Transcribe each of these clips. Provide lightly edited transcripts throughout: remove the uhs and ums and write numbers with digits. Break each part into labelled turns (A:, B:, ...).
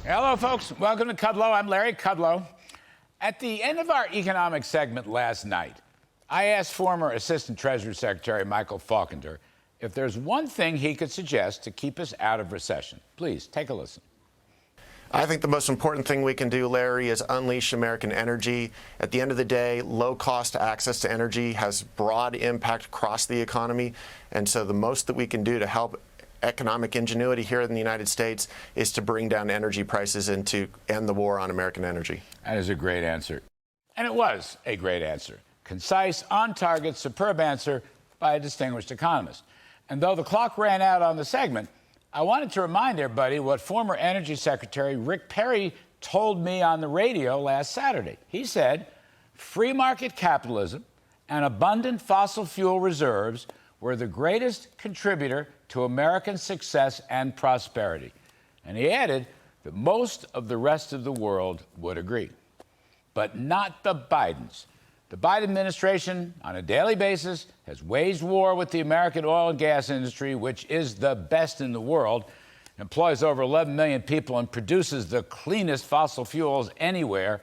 A: Hello, folks. Welcome to Kudlow. I'm Larry Kudlow. At the end of our economic segment last night, I asked former Assistant Treasury Secretary Michael Faulkner if there's one thing he could suggest to keep us out of recession. Please take a listen.
B: I think the most important thing we can do, Larry, is unleash American energy. At the end of the day, low-cost access to energy has broad impact across the economy. And so the most that we can do to help economic ingenuity here in the United States is to bring down energy prices and to end the war on American energy.
A: That is a great answer. And it was a great answer. Concise, on-target, superb answer by a distinguished economist. And though the clock ran out on the segment, I wanted to remind everybody what former Energy Secretary Rick Perry told me on the radio last Saturday. He said, free market capitalism and abundant fossil fuel reserves were the greatest contributor to American success and prosperity. And he added that most of the rest of the world would agree. But not the Bidens. The Biden administration, on a daily basis, has waged war with the American oil and gas industry, which is the best in the world, employs over 11 million people, and produces the cleanest fossil fuels anywhere.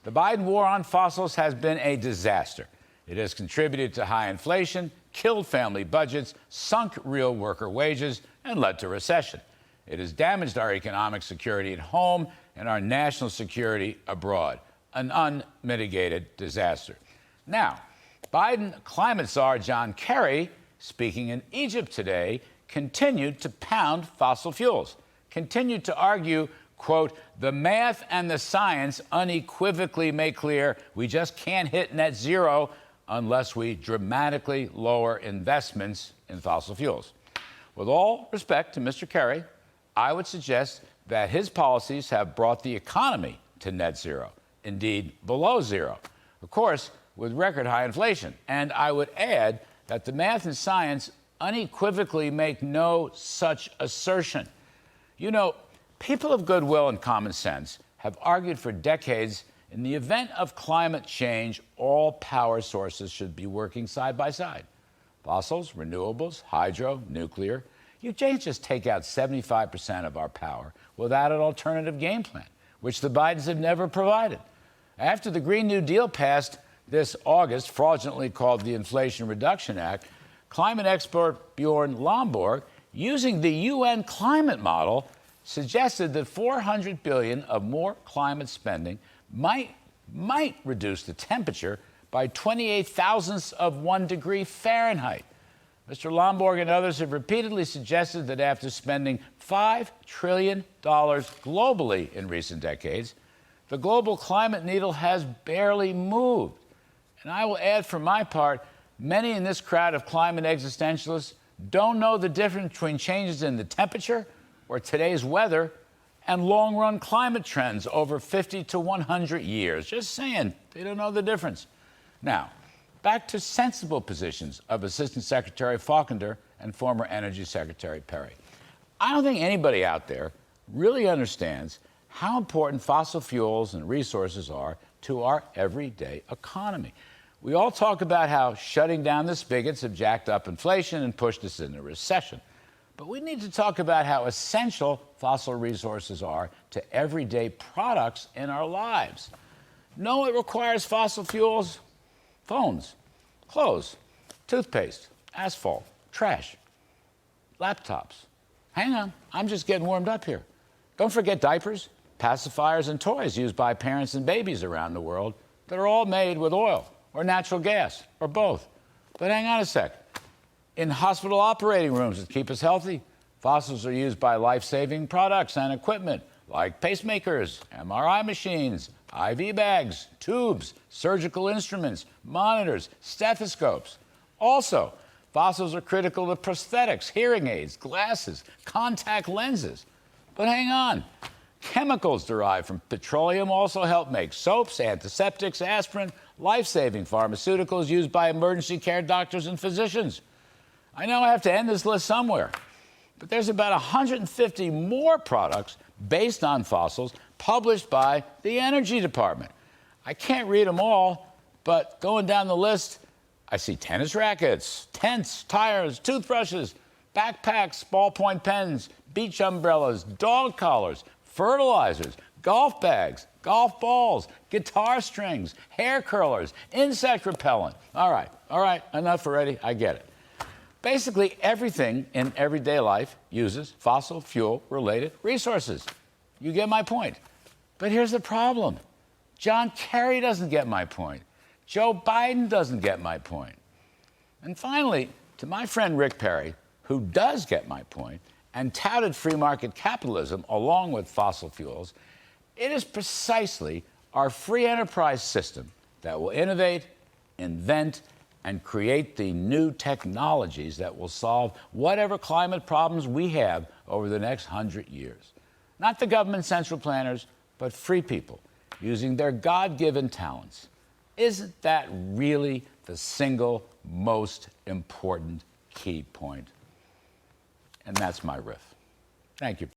A: The Biden war on fossils has been a disaster. It has contributed to high inflation, killed family budgets, sunk real worker wages, and led to recession. It has damaged our economic security at home and our national security abroad. An unmitigated disaster. Now, Biden climate czar John Kerry, speaking in Egypt today, continued to pound fossil fuels, continued to argue, quote, the math and the science unequivocally make clear we just can't hit net zero unless we dramatically lower investments in fossil fuels. With all respect to Mr. Kerry, I would suggest that his policies have brought the economy to net zero, indeed below zero, of course, with record high inflation. And I would add that the math and science unequivocally make no such assertion. You know, people of goodwill and common sense have argued for decades in the event of climate change, all power sources should be working side by side. Fossils, renewables, hydro, nuclear. You can't just take out 75% of our power without an alternative game plan, which the Bidens have never provided. After the Green New Deal passed this August, fraudulently called the Inflation Reduction Act, climate expert Bjorn Lomborg, using the UN climate model, suggested that $400 billion of more climate spending might reduce the temperature by 28 thousandths of 1 degree Fahrenheit. Mr. Lomborg and others have repeatedly suggested that after spending $5 trillion globally in recent decades, the global climate needle has barely moved. And I will add, for my part, many in this crowd of climate existentialists don't know the difference between changes in the temperature or today's weather and long-run climate trends over 50 to 100 years. Just saying, they don't know the difference. Now, back to sensible positions of Assistant Secretary Faulkner and former Energy Secretary Perry. I don't think anybody out there really understands how important fossil fuels and resources are to our everyday economy. We all talk about how shutting down the spigots have jacked up inflation and pushed us into recession. But we need to talk about how essential fossil resources are to everyday products in our lives. No, it requires fossil fuels, phones, clothes, toothpaste, asphalt, trash, laptops. Hang on, I'm just getting warmed up here. Don't forget diapers, pacifiers, and toys used by parents and babies around the world that are all made with oil or natural gas or both. But hang on a sec. In hospital operating rooms that keep us healthy, fossils are used by life-saving products and equipment like pacemakers, MRI machines, IV bags, tubes, surgical instruments, monitors, stethoscopes. Also, fossils are critical to prosthetics, hearing aids, glasses, contact lenses. But hang on. Chemicals derived from petroleum also help make soaps, antiseptics, aspirin, life-saving pharmaceuticals used by emergency care doctors and physicians. I know I have to end this list somewhere, but there's about 150 more products based on fossils published by the Energy Department. I can't read them all, but going down the list, I see tennis rackets, tents, tires, toothbrushes, backpacks, ballpoint pens, beach umbrellas, dog collars, fertilizers, golf bags, golf balls, guitar strings, hair curlers, insect repellent. All right, enough already. I get it. Basically, everything in everyday life uses fossil fuel-related resources. You get my point. But here's the problem. John Kerry doesn't get my point. Joe Biden doesn't get my point. And finally, to my friend Rick Perry, who does get my point and touted free market capitalism along with fossil fuels, it is precisely our free enterprise system that will innovate, invent, and create the new technologies that will solve whatever climate problems we have over the next 100 years. Not the government central planners, but free people using their God-given talents. Isn't that really the single most important key point? And that's my riff. Thank you.